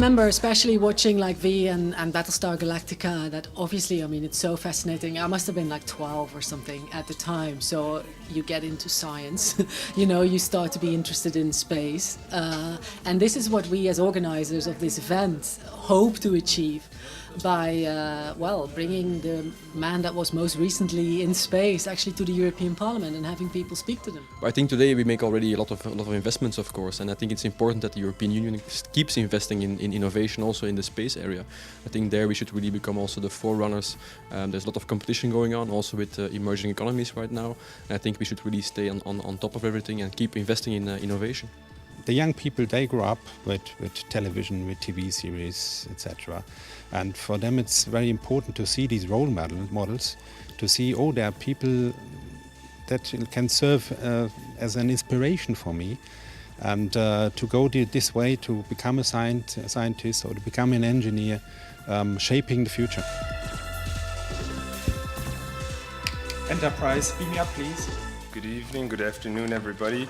remember especially watching like V and Battlestar Galactica, that obviously, I mean, it's so fascinating. I must have been like 12 or something at the time. So you get into science, you know, you start to be interested in space. And this is what we as organizers of this event hope to achieve by, bringing the man that was most recently in space actually to the European Parliament and having people speak to them. I think today we make already a lot of investments, of course, and I think it's important that the European Union keeps investing in innovation also in the space area. I think there we should really become also the forerunners. There's a lot of competition going on also with emerging economies right now, and I think we should really stay on top of everything and keep investing in innovation. The young people, they grow up with television, with TV series, etc. And for them it's very important to see these role models, to see, oh, there are people that can serve as an inspiration for me, and to go this way, to become a scientist or to become an engineer, shaping the future. Enterprise, beam me up, please. Good evening, good afternoon, everybody.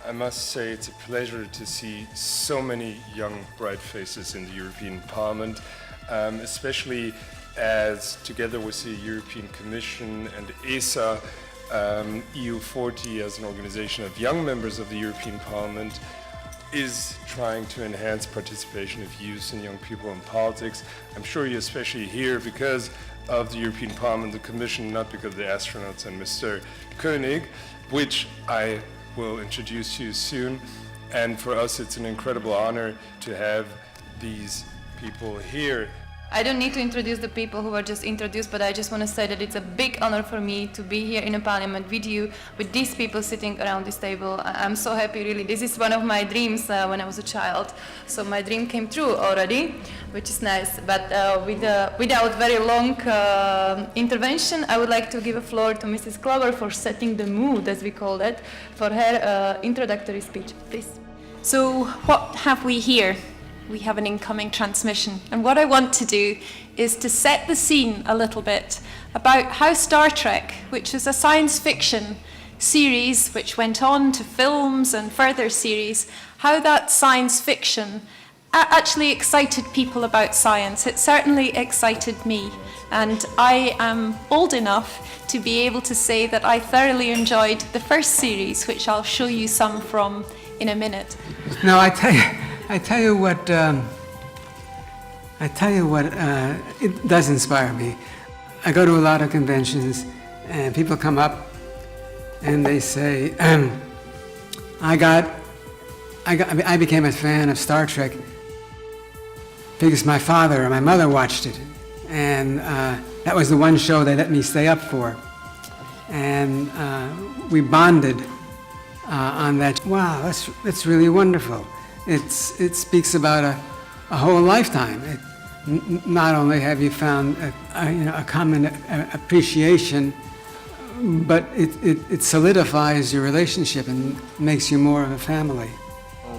I must say it's a pleasure to see so many young, bright faces in the European Parliament, especially as, together with the European Commission and ESA, EU40 as an organization of young members of the European Parliament is trying to enhance participation of youth and young people in politics. I'm sure you're especially here because of the European Parliament, the Commission, not because of the astronauts and Mr. Koenig, which I will introduce you soon. And for us, it's an incredible honor to have these people here. I don't need to introduce the people who were just introduced, but I just want to say that it's a big honor for me to be here in a parliament with you, with these people sitting around this table. I'm so happy, really. This is one of my dreams when I was a child. So my dream came true already, which is nice. But without very long intervention, I would like to give a floor to Mrs. Clover for setting the mood, as we call it, for her introductory speech. Please. So what have we here? We have an incoming transmission, and what I want to do is to set the scene a little bit about how Star Trek, which is a science fiction series which went on to films and further series, how that science fiction actually excited people about science. It certainly excited me, and I am old enough to be able to say that I thoroughly enjoyed the first series, which I'll show you some from in a minute. No, I tell you what, it does inspire me. I go to a lot of conventions, and people come up and they say, I became a fan of Star Trek because my father or my mother watched it, and that was the one show they let me stay up for, and we bonded on that. Wow, that's really wonderful. It speaks about a whole lifetime. Not only have you found a common appreciation, but it solidifies your relationship and makes you more of a family.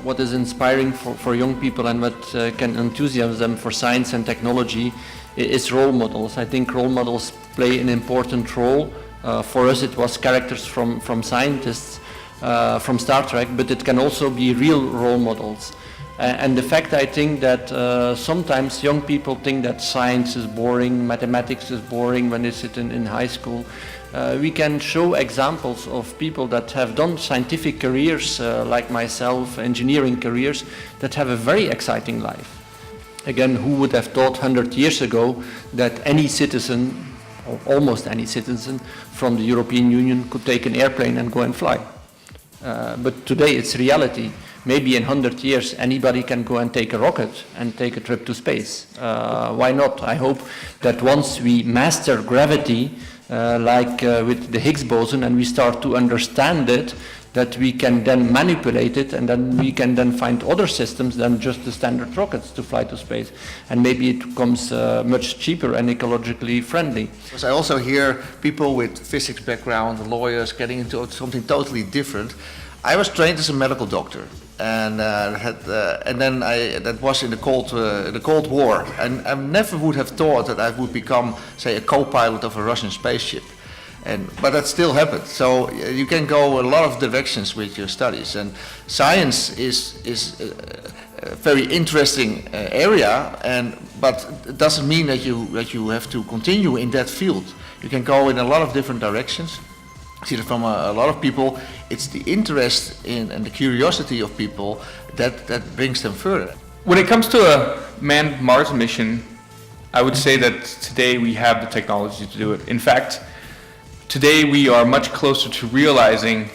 What is inspiring for young people and what can enthuse them for science and technology is role models. I think role models play an important role. For us it was characters from scientists, from Star Trek, but it can also be real role models. And the fact, I think, that sometimes young people think that science is boring, mathematics is boring when they sit in high school. We can show examples of people that have done scientific careers, like myself, engineering careers, that have a very exciting life. Again, who would have thought 100 years ago that any citizen, or almost any citizen, from the European Union could take an airplane and go and fly? But today it's reality. Maybe in 100 years anybody can go and take a rocket and take a trip to space. Why not? I hope that once we master gravity, like with the Higgs boson, and we start to understand it, that we can then manipulate it, and then we can then find other systems than just the standard rockets to fly to space. And maybe it becomes much cheaper and ecologically friendly. I also hear people with physics background, lawyers, getting into something totally different. I was trained as a medical doctor, and then that was in the Cold War, and I never would have thought that I would become, say, a co-pilot of a Russian spaceship. But that still happened. So you can go a lot of directions with your studies, and science is very interesting area, but it doesn't mean that you have to continue in that field. You can go in a lot of different directions. I see that from a lot of people. It's the interest in and the curiosity of people that brings them further. When it comes to a manned Mars mission, I would say that today we have the technology to do it. In fact, today we are much closer to realizing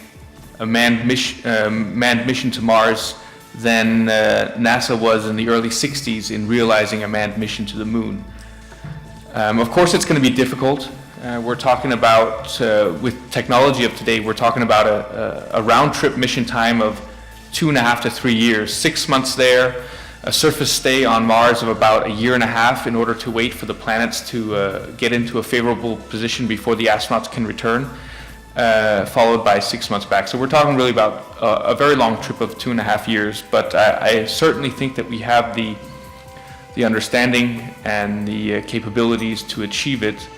a manned mission to Mars than NASA was in the early 60s in realizing a manned mission to the moon. Of course it's going to be difficult. We're talking about, with technology of today, we're talking about a round-trip mission time of 2.5 to 3 years, 6 months there, a surface stay on Mars of about 1.5 years in order to wait for the planets to get into a favorable position before the astronauts can return, followed by 6 months back. So we're talking really about a very long trip of 2.5 years, but I certainly think that we have the understanding and the capabilities to achieve it.